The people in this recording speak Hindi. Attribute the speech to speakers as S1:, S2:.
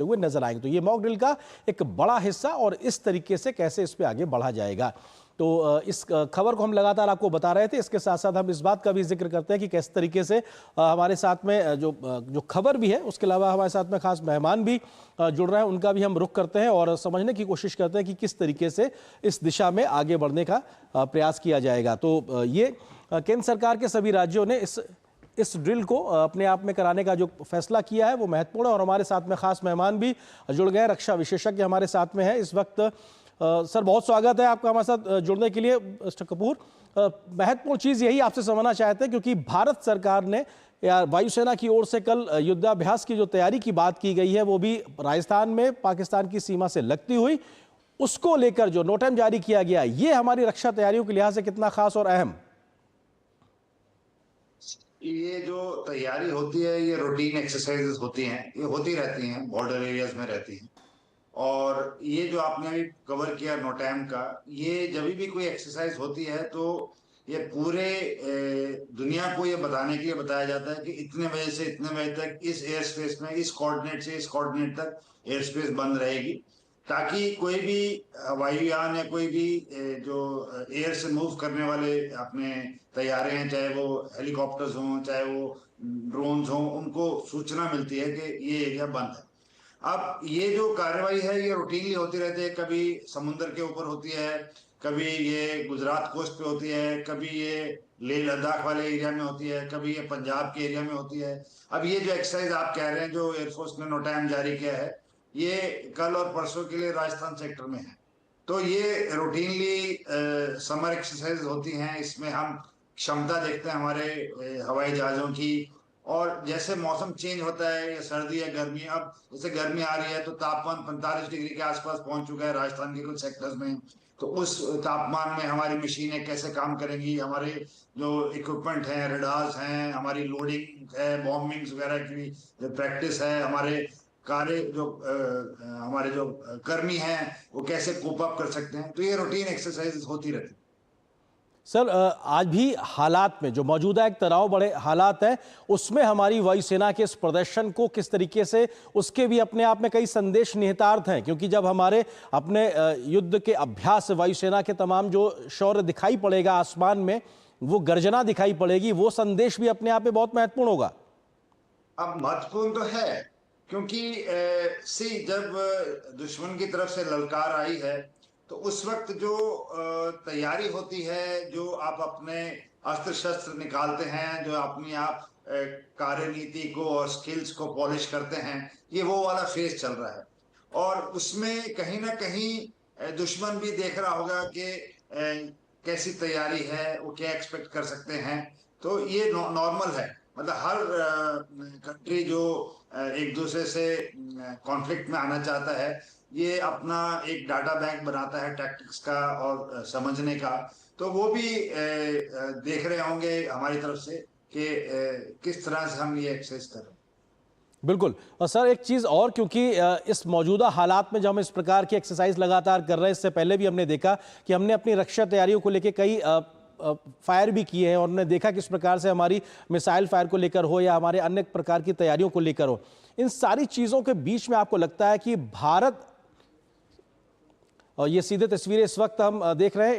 S1: हुए नजर आएंगे। तो ये मॉक ड्रिल का एक बड़ा हिस्सा और इस तरीके से कैसे इस पे आगे बढ़ा जाएगा, तो इस खबर को हम लगातार आपको बता रहे थे। इसके साथ साथ हम इस बात का भी जिक्र करते हैं कि किस तरीके से हमारे साथ में जो खबर भी है, उसके अलावा हमारे साथ में खास मेहमान भी जुड़ रहे हैं, उनका भी हम रुख करते हैं और समझने की कोशिश करते हैं कि किस तरीके से इस दिशा में आगे बढ़ने का प्रयास किया जाएगा। तो ये केंद्र सरकार के सभी राज्यों ने इस ड्रिल को अपने आप में कराने का जो फैसला किया है वो महत्वपूर्ण है। और हमारे साथ में खास मेहमान भी जुड़ गए, रक्षा विशेषज्ञ हमारे साथ में है इस वक्त। सर, बहुत स्वागत है आपका हमारे साथ जुड़ने के लिए। मिस्टर कपूर, महत्वपूर्ण चीज़ यही आपसे समझना चाहते हैं, क्योंकि भारत सरकार ने या वायुसेना की ओर से कल युद्धाभ्यास की जो तैयारी की बात की गई है वो भी राजस्थान में पाकिस्तान की सीमा से लगती हुई, उसको लेकर जो नोटम जारी किया गया, ये हमारी रक्षा तैयारियों के लिहाज से कितना खास और अहम?
S2: ये जो तैयारी होती है, ये रूटीन एक्सरसाइजेस होती हैं, ये होती रहती हैं, बॉर्डर एरियाज में रहती हैं। और ये जो आपने अभी कवर किया नोटैम का, ये जब भी कोई एक्सरसाइज होती है तो ये पूरे दुनिया को ये बताने के लिए बताया जाता है कि इतने बजे से इतने बजे तक इस एयर स्पेस में, इस कोऑर्डिनेट से इस कोऑर्डिनेट तक एयर स्पेस बंद रहेगी, ताकि कोई भी वायुयान या कोई भी जो एयर से मूव करने वाले अपने तैयारे हैं, चाहे वो हेलीकॉप्टर्स हों, चाहे वो ड्रोन्स हों, उनको सूचना मिलती है कि ये एरिया बंद है। अब ये जो कार्रवाई है ये रूटीनली होती रहती है, कभी समुद्र के ऊपर होती है, कभी ये गुजरात कोस्ट पे होती है, कभी ये लेह लद्दाख वाले एरिया में होती है, कभी ये पंजाब के एरिया में होती है। अब ये जो एक्सरसाइज आप कह रहे हैं जो एयरफोर्स ने नोटैम जारी किया है, ये कल और परसों के लिए राजस्थान सेक्टर में है। तो ये रूटीनली समर एक्सरसाइज होती हैं। इसमें हम क्षमता देखते हैं हमारे हवाई जहाजों की, और जैसे मौसम चेंज होता है, या सर्दी या गर्मी, अब जैसे गर्मी आ रही है तो तापमान 45 डिग्री के आसपास पहुंच चुका है राजस्थान के कुछ सेक्टर्स में। तो उस तापमान में हमारी मशीनें कैसे काम करेंगी, हमारे जो इक्विपमेंट हैं, रडार्स हैं, हमारी लोडिंग है, बॉम्बिंग वगैरह की जो प्रैक्टिस है, हमारे कार्य जो हमारे जो कर्मी हैं वो कैसे कोप अप कर सकते हैं। तो ये रूटीन एक्सरसाइज होती रहती है।
S1: सर, आज भी हालात में जो मौजूदा एक तनाव बड़े हालात है, उसमें हमारी वायुसेना के इस प्रदर्शन को किस तरीके से, उसके भी अपने आप में कई संदेश निहितार्थ हैं, क्योंकि जब हमारे अपने युद्ध के अभ्यास वायुसेना के तमाम जो शौर्य दिखाई पड़ेगा आसमान में, वो गर्जना दिखाई पड़ेगी, वो संदेश भी अपने आप में बहुत महत्वपूर्ण होगा।
S2: अब महत्वपूर्ण तो है, क्योंकि जब दुश्मन की तरफ से ललकार आई है तो उस वक्त जो तैयारी होती है, जो आप अपने अस्त्र शस्त्र निकालते हैं, जो अपनी आप कार्यनीति को और स्किल्स को पॉलिश करते हैं, ये वो वाला फेज चल रहा है। और उसमें कहीं ना कहीं दुश्मन भी देख रहा होगा कि कैसी तैयारी है, वो क्या एक्सपेक्ट कर सकते हैं। तो ये नॉर्मल है, मतलब हर कंट्री जो एक दूसरे से कॉन्फ्लिक्ट में आना चाहता है, ये अपना एक डाटा बैंक बनाता है टैक्टिक्स का और समझने का। तो वो भी देख रहे होंगे हमारी तरफ से कि किस तरह से हम ये एक्सरसाइज कर रहे हैं।
S1: बिल्कुल। और सर, एक चीज़ और, क्योंकि इस मौजूदा हालात में जब हम इस प्रकार की एक्सरसाइज लगातार कर रहे हैं, इससे पहले भी हमने देखा कि हमने अपनी रक्षा तैयारियों को लेकर कई फायर भी किए हैं, और हमने देखा किस प्रकार से हमारी मिसाइल फायर को लेकर हो या हमारे अन्य प्रकार की तैयारियों को लेकर हो। इन सारी चीज़ों के बीच में आपको लगता है कि भारत, और ये सीधे तस्वीरें इस वक्त हम देख रहे हैं